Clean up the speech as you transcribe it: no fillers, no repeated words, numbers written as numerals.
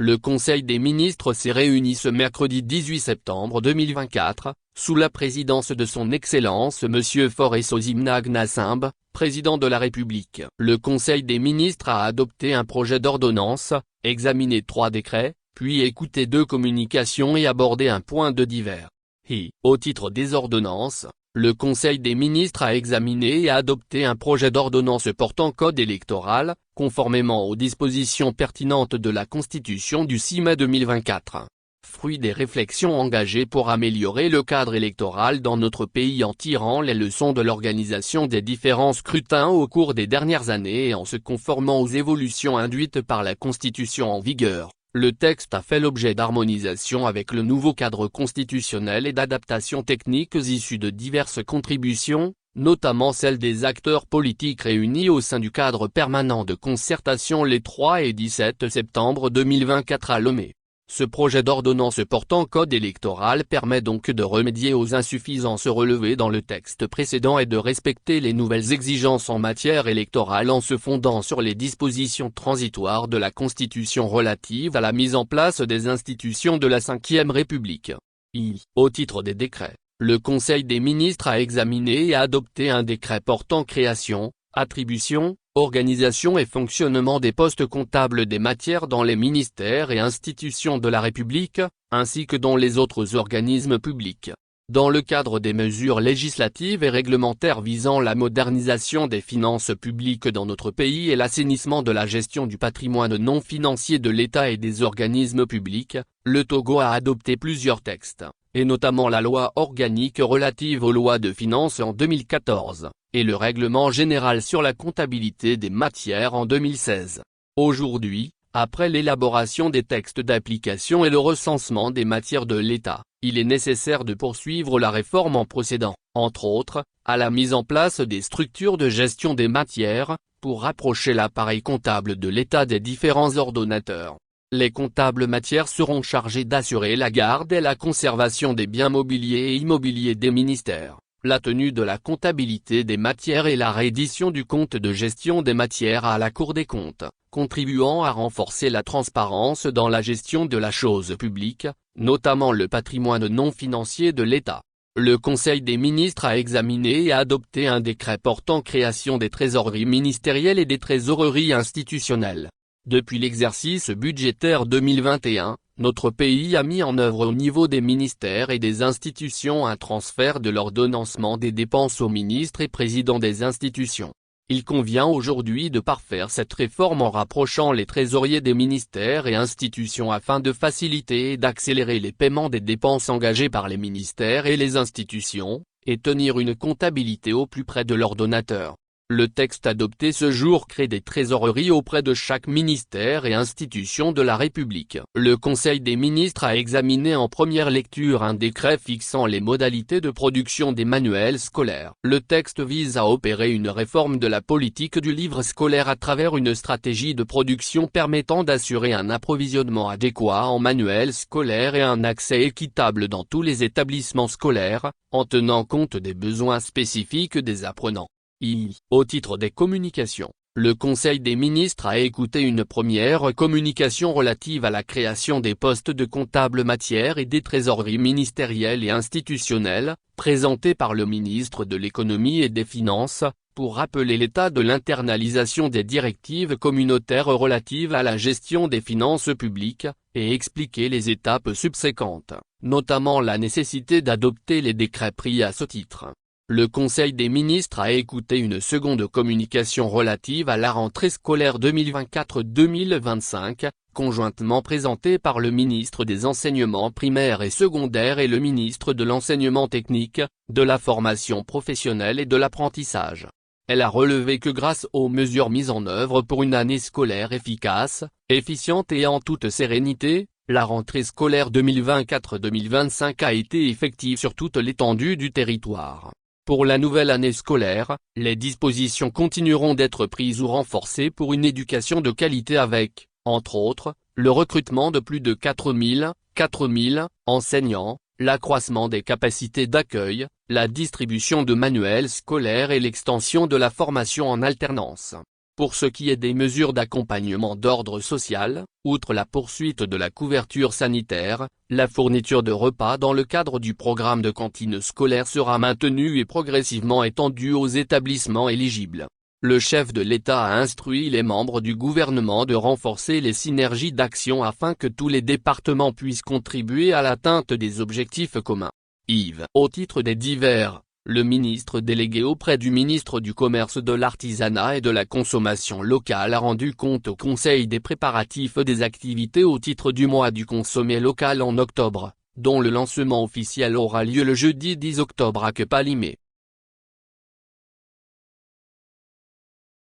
Le Conseil des ministres s'est réuni ce mercredi 18 septembre 2024, sous la présidence de son Excellence Monsieur Faure Sozimna Gnassingbé, président de la République. Le Conseil des ministres a adopté un projet d'ordonnance, examiné 3 décrets, puis écouté 2 communications et abordé un point de divers. Au titre des ordonnances, le Conseil des ministres a examiné et adopté un projet d'ordonnance portant code électoral, conformément aux dispositions pertinentes de la Constitution du 6 mai 2024. Fruit des réflexions engagées pour améliorer le cadre électoral dans notre pays en tirant les leçons de l'organisation des différents scrutins au cours des dernières années et en se conformant aux évolutions induites par la Constitution en vigueur. Le texte a fait l'objet d'harmonisation avec le nouveau cadre constitutionnel et d'adaptations techniques issues de diverses contributions, notamment celles des acteurs politiques réunis au sein du cadre permanent de concertation les 3 et 17 septembre 2024 à Lomé. Ce projet d'ordonnance portant code électoral permet donc de remédier aux insuffisances relevées dans le texte précédent et de respecter les nouvelles exigences en matière électorale en se fondant sur les dispositions transitoires de la Constitution relatives à la mise en place des institutions de la Ve République. Au titre des décrets, le Conseil des ministres a examiné et adopté un décret portant création, attribution, organisation et fonctionnement des postes comptables des matières dans les ministères et institutions de la République, ainsi que dans les autres organismes publics. Dans le cadre des mesures législatives et réglementaires visant la modernisation des finances publiques dans notre pays et l'assainissement de la gestion du patrimoine non financier de l'État et des organismes publics, le Togo a adopté plusieurs textes, et notamment la loi organique relative aux lois de finances en 2014, et le règlement général sur la comptabilité des matières en 2016. Aujourd'hui, après l'élaboration des textes d'application et le recensement des matières de l'État, il est nécessaire de poursuivre la réforme en procédant, entre autres, à la mise en place des structures de gestion des matières, pour rapprocher l'appareil comptable de l'État des différents ordonnateurs. Les comptables matières seront chargés d'assurer la garde et la conservation des biens mobiliers et immobiliers des ministères, la tenue de la comptabilité des matières et la réédition du compte de gestion des matières à la Cour des comptes, contribuant à renforcer la transparence dans la gestion de la chose publique, notamment le patrimoine non financier de l'État. Le Conseil des ministres a examiné et adopté un décret portant création des trésoreries ministérielles et des trésoreries institutionnelles. Depuis l'exercice budgétaire 2021, notre pays a mis en œuvre au niveau des ministères et des institutions un transfert de l'ordonnancement des dépenses aux ministres et présidents des institutions. Il convient aujourd'hui de parfaire cette réforme en rapprochant les trésoriers des ministères et institutions afin de faciliter et d'accélérer les paiements des dépenses engagées par les ministères et les institutions, et tenir une comptabilité au plus près de l'ordonnateur. Le texte adopté ce jour crée des trésoreries auprès de chaque ministère et institution de la République. Le Conseil des ministres a examiné en première lecture un décret fixant les modalités de production des manuels scolaires. Le texte vise à opérer une réforme de la politique du livre scolaire à travers une stratégie de production permettant d'assurer un approvisionnement adéquat en manuels scolaires et un accès équitable dans tous les établissements scolaires, en tenant compte des besoins spécifiques des apprenants. Au titre des communications, le Conseil des ministres a écouté une première communication relative à la création des postes de comptables matières et des trésoreries ministérielles et institutionnelles, présentée par le ministre de l'Économie et des Finances, pour rappeler l'état de l'internalisation des directives communautaires relatives à la gestion des finances publiques, et expliquer les étapes subséquentes, notamment la nécessité d'adopter les décrets pris à ce titre. Le Conseil des ministres a écouté une seconde communication relative à la rentrée scolaire 2024-2025, conjointement présentée par le ministre des Enseignements primaires et secondaires et le ministre de l'Enseignement technique, de la formation professionnelle et de l'apprentissage. Elle a relevé que grâce aux mesures mises en œuvre pour une année scolaire efficace, efficiente et en toute sérénité, la rentrée scolaire 2024-2025 a été effective sur toute l'étendue du territoire. Pour la nouvelle année scolaire, les dispositions continueront d'être prises ou renforcées pour une éducation de qualité avec, entre autres, le recrutement de plus de 4000 enseignants, l'accroissement des capacités d'accueil, la distribution de manuels scolaires et l'extension de la formation en alternance. Pour ce qui est des mesures d'accompagnement d'ordre social, outre la poursuite de la couverture sanitaire, la fourniture de repas dans le cadre du programme de cantine scolaire sera maintenue et progressivement étendue aux établissements éligibles. Le chef de l'État a instruit les membres du gouvernement de renforcer les synergies d'action afin que tous les départements puissent contribuer à l'atteinte des objectifs communs. Yves. Au titre des divers, le ministre délégué auprès du ministre du Commerce, de l'Artisanat et de la Consommation locale a rendu compte au Conseil des préparatifs des activités au titre du mois du consommé local en octobre, dont le lancement officiel aura lieu le jeudi 10 octobre à Quepalimé.